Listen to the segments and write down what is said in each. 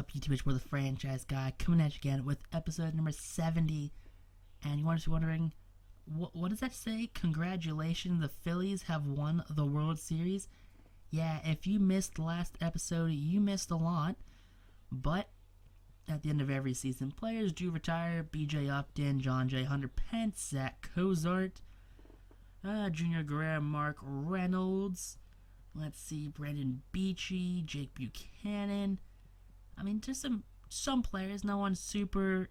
up, YouTube? It's the franchise guy coming at you again with episode number 70. And you might be wondering, what does that say? Congratulations, the Phillies have won the World Series. Yeah, if you missed the last episode, you missed a lot. But at the end of every season, players do retire. B.J. Upton, John J. Hunter Pence, Zach Cozart, Junior Guerrero, Mark Reynolds. Let's see, Brandon Beachy, Jake Buchanan. I mean, just some players. No one super,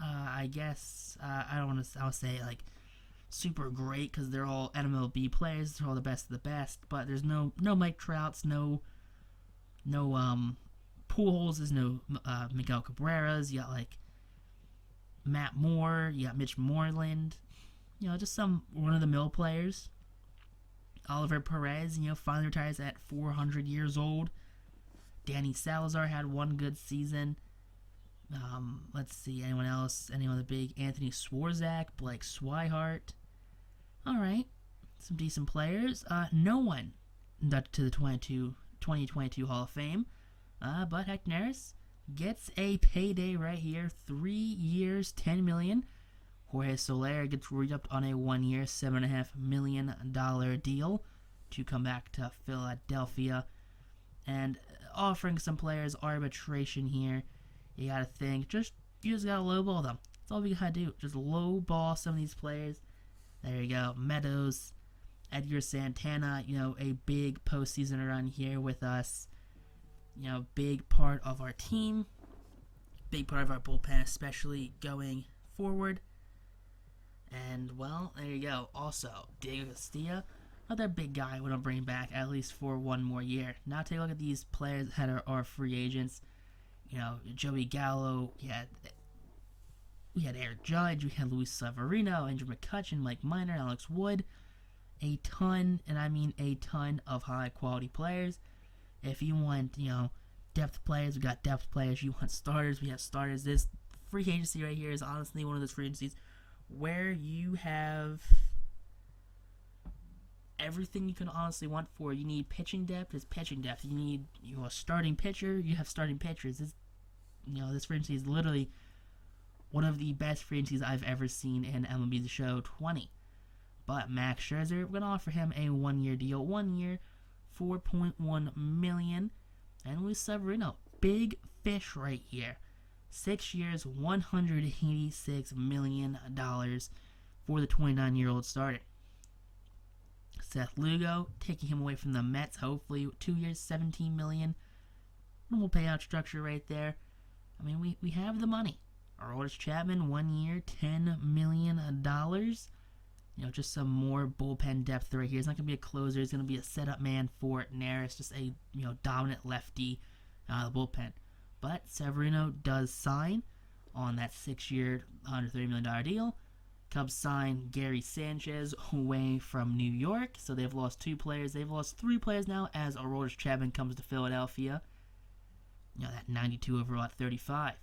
I guess, I don't want to say, like, super great, because they're all MLB players. They're all the best of the best. But there's no Mike Trouts, no Pujols, there's no Miguel Cabreras. You got, like, Matt Moore. You got Mitch Moreland. You know, just some run-of-the-mill players. Oliver Perez, finally retires at 400 years old. Danny Salazar had one good season. Let's see, anyone else? Anyone the big? Anthony Swarzak, Blake Swihart. Alright, some decent players. No one inducted to the 2022 Hall of Fame. But Hector Neris gets a payday right here. 3 years, $10 million. Jorge Soler gets re-upped on a 1 year, $7.5 million deal to come back to Philadelphia. And offering some players arbitration here. You gotta think, you just gotta lowball them. That's all we gotta do. Just lowball some of these players. There you go. Meadows, Edgar Santana, a big postseason run here with us. Big part of our team. Big part of our bullpen, especially going forward. And, well, there you go. Also, Diego Castillo, another big guy I want to bring back at least for one more year. Now take a look at these players that are free agents. Joey Gallo, we had Eric Judge, we had Luis Severino, Andrew McCutchen, Mike Minor, Alex Wood. A ton, and I mean a ton of high-quality players. If you want, depth players, we got depth players. You want starters, we have starters. This free agency right here is honestly one of those free agencies where you have everything you can honestly want for. You need pitching depth, it's pitching depth. You need a starting pitcher, you have starting pitchers. This free agency is literally one of the best free agencies I've ever seen in MLB The Show 20. But Max Scherzer, we're going to offer him a 1 year deal. 1 year, $4.1 million. And Luis Severino, big fish right here. 6 years, $186 million for the 29-year-old starter. Seth Lugo, taking him away from the Mets, hopefully. 2 years, $17 million. Normal payout structure right there. I mean, we have the money. Aroldis Chapman, 1 year, $10 million. Just some more bullpen depth right here. He's not going to be a closer. He's going to be a setup man for Neris. Just a, dominant lefty out of the bullpen. But Severino does sign on that 6 year, $130 million deal. Cubs sign Gary Sanchez away from New York. So they've lost 2 players. They've lost 3 players now as Aroldis Chapman comes to Philadelphia. That 92 overall at 35.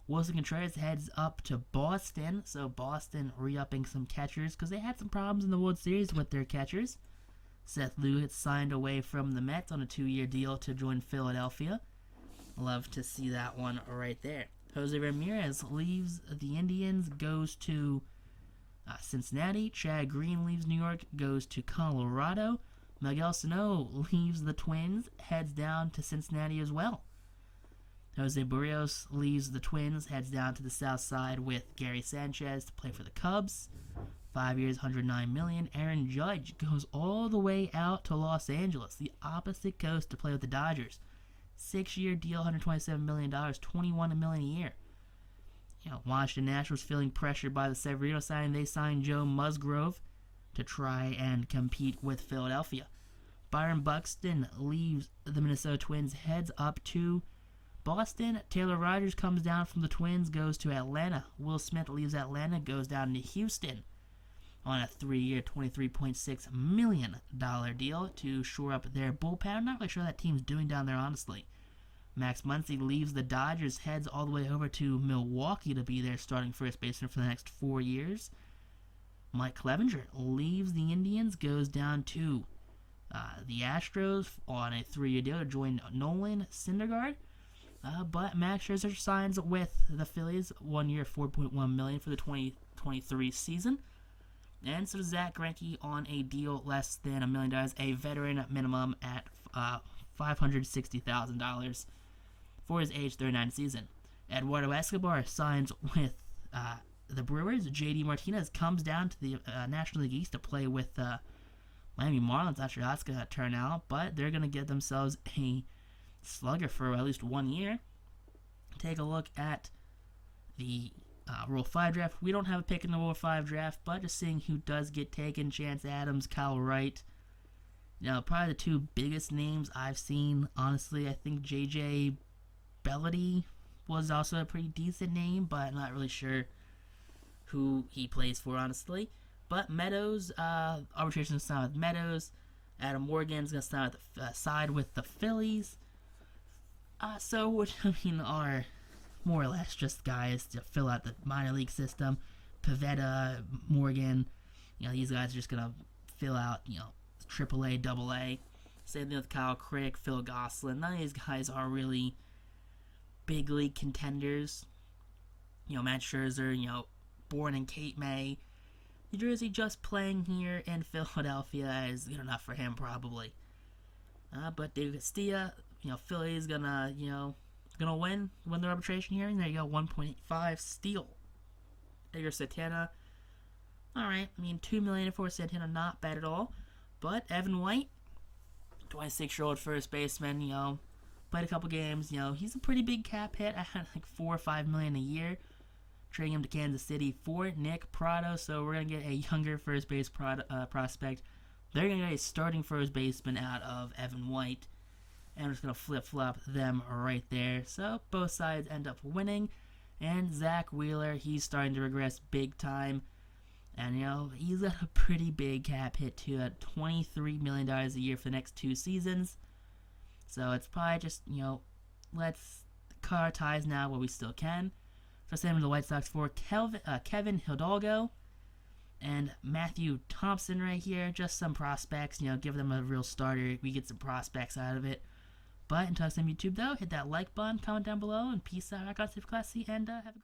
Wilson Contreras heads up to Boston. So Boston re-upping some catchers because they had some problems in the World Series with their catchers. Seth Lugo gets signed away from the Mets on a 2 year deal to join Philadelphia. Love to see that one right there. Jose Ramirez leaves the Indians, goes to Cincinnati. Chad Green leaves New York, goes to Colorado. Miguel Sano leaves the Twins, heads down to Cincinnati as well. Jose Berrios leaves the Twins, heads down to the South Side with Gary Sanchez to play for the Cubs. 5 years, $109 million. Aaron Judge goes all the way out to Los Angeles, the opposite coast, to play with the Dodgers. 6 year deal, $127 million, $21 million a year. Washington Nationals feeling pressured by the Severino signing. They signed Joe Musgrove to try and compete with Philadelphia. Byron Buxton leaves the Minnesota Twins, heads up to Boston. Taylor Rogers comes down from the Twins, goes to Atlanta. Will Smith leaves Atlanta, goes down to Houston on a 3 year, $23.6 million deal to shore up their bullpen. I'm not really sure that team's doing down there, honestly. Max Muncy leaves the Dodgers, heads all the way over to Milwaukee to be their starting first baseman for the next 4 years. Mike Clevenger leaves the Indians, goes down to the Astros on a 3 year deal to join Nolan Syndergaard. But Max Scherzer signs with the Phillies 1 year, $4.1 million for the 2023 season. And so does Zach Greinke on a deal less than $1 million, a veteran minimum at $560,000 for his age 39 season. Eduardo Escobar signs with the Brewers. JD Martinez comes down to the National League East to play with Miami Marlins. Not sure how that's going to turn out, but they're going to get themselves a slugger for at least 1 year. Take a look at the Rule 5 draft. We don't have a pick in the Rule 5 draft, but just seeing who does get taken. Chance Adams, Kyle Wright. Probably the two biggest names I've seen, honestly. I think J.J. Bellady was also a pretty decent name, but I'm not really sure who he plays for, honestly. But Meadows, arbitration is signed with Meadows. Adam Morgan's going to side with the Phillies. Which, are more or less just guys to fill out the minor league system. Pivetta, Morgan, these guys are just going to fill out, AAA, AA. Same thing with Kyle Crick, Phil Gosselin. None of these guys are really big league contenders. Matt Scherzer, born in Cape May, New Jersey, just playing here in Philadelphia is good enough for him, probably. But David Castilla, Philly's gonna win the arbitration hearing. There you go, 1.5 steal. Edgar Santana, alright, $2 million for Santana, not bad at all. But Evan White, 26-year-old first baseman, played a couple games, he's a pretty big cap hit. I had like $4 or $5 million a year. Trading him to Kansas City for Nick Pratto, so we're going to get a younger first base prospect. They're going to get a starting first baseman out of Evan White, and we're just going to flip-flop them right there. So both sides end up winning, and Zach Wheeler, he's starting to regress big time, and he's got a pretty big cap hit too, at $23 million a year for the next 2 seasons. So it's probably just, let's cut our ties now while we still can. So same with the White Sox for Kevin Hidalgo and Matthew Thompson right here. Just some prospects, give them a real starter. We get some prospects out of it. But until next time, YouTube, though, hit that like button, comment down below, and peace out. I got Classy, and have a great